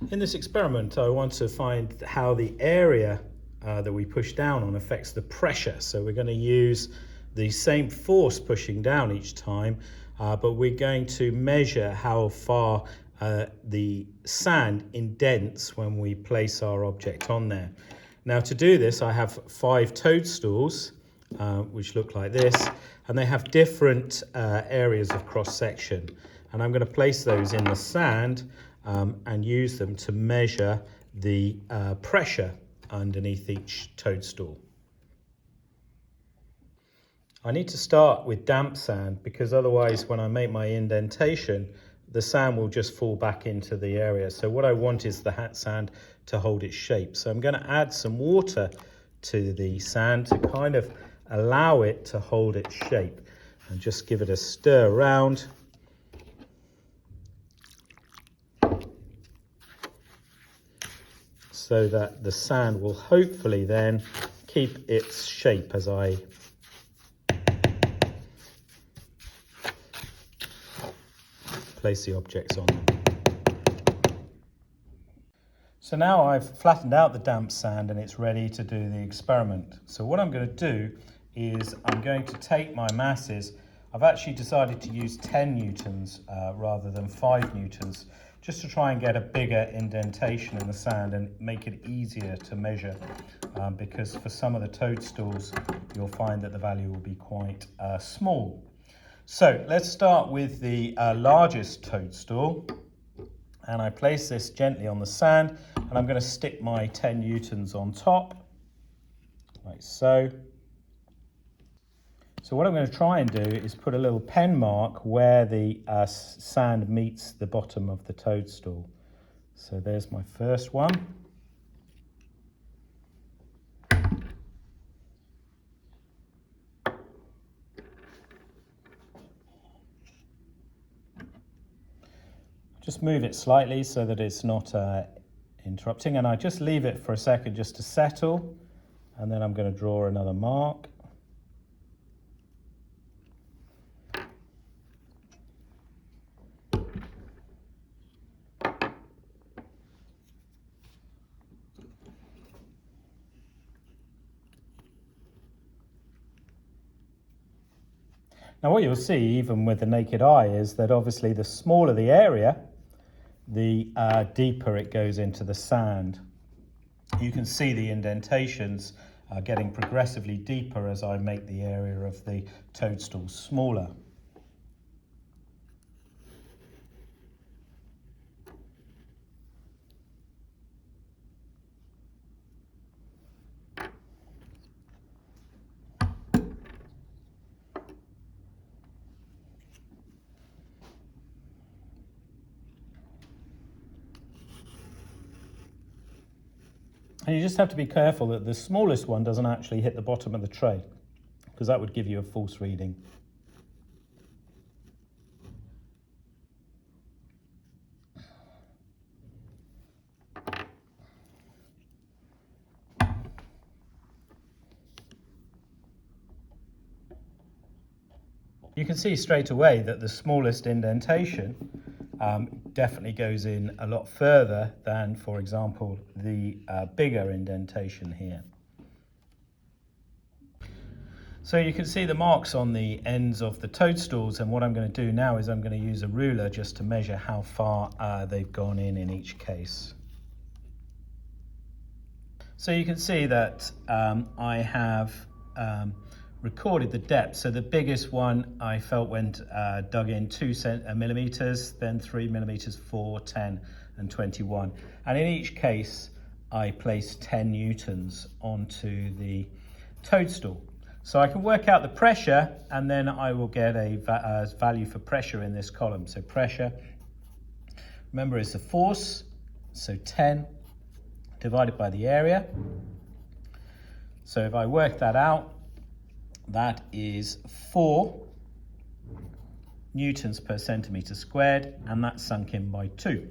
In this experiment, I want to find how the area that we push down on affects the pressure. So we're going to use the same force pushing down each time, but we're going to measure how far the sand indents when we place our object on there. Now, to do this, I have 5 toadstools, which look like this, and they have different areas of cross-section. And I'm going to place those in the sand and use them to measure the pressure underneath each toadstool. I need to start with damp sand because otherwise when I make my indentation, the sand will just fall back into the area. So what I want is the sand to hold its shape. So I'm going to add some water to the sand to kind of allow it to hold its shape, and just give it a stir around. So that the sand will hopefully then keep its shape as I place the objects on them. So now I've flattened out the damp sand and it's ready to do the experiment. So what I'm going to do is I'm going to take my masses. I've actually decided to use 10 newtons rather than 5 newtons, just to try and get a bigger indentation in the sand and make it easier to measure, because for some of the toadstools you'll find that the value will be quite small. So let's start with the largest toadstool, and I place this gently on the sand, and I'm going to stick my 10 newtons on top, like so. So what I'm going to try and do is put a little pen mark where the sand meets the bottom of the toadstool. So there's my first one. Just move it slightly so that it's not interrupting, and I just leave it for a second just to settle, and then I'm going to draw another mark. Now what you'll see, even with the naked eye, is that obviously the smaller the area, the deeper it goes into the sand. You can see the indentations getting progressively deeper as I make the area of the toadstool smaller. And you just have to be careful that the smallest one doesn't actually hit the bottom of the tray, because that would give you a false reading. You can see straight away that the smallest indentation definitely goes in a lot further than, for example, the bigger indentation here. So you can see the marks on the ends of the toadstools, and what I'm going to do now is I'm going to use a ruler just to measure how far they've gone in each case. So you can see that I have recorded the depth. So the biggest one I felt went dug in 2 millimeters, then 3 millimeters, 4, 10 and 21. And in each case I placed 10 newtons onto the toadstool. So I can work out the pressure, and then I will get a value for pressure in this column. So pressure, remember, is the force, so 10 divided by the area. So if I work that out, that is 4 newtons per centimetre squared, and that's sunk in by 2.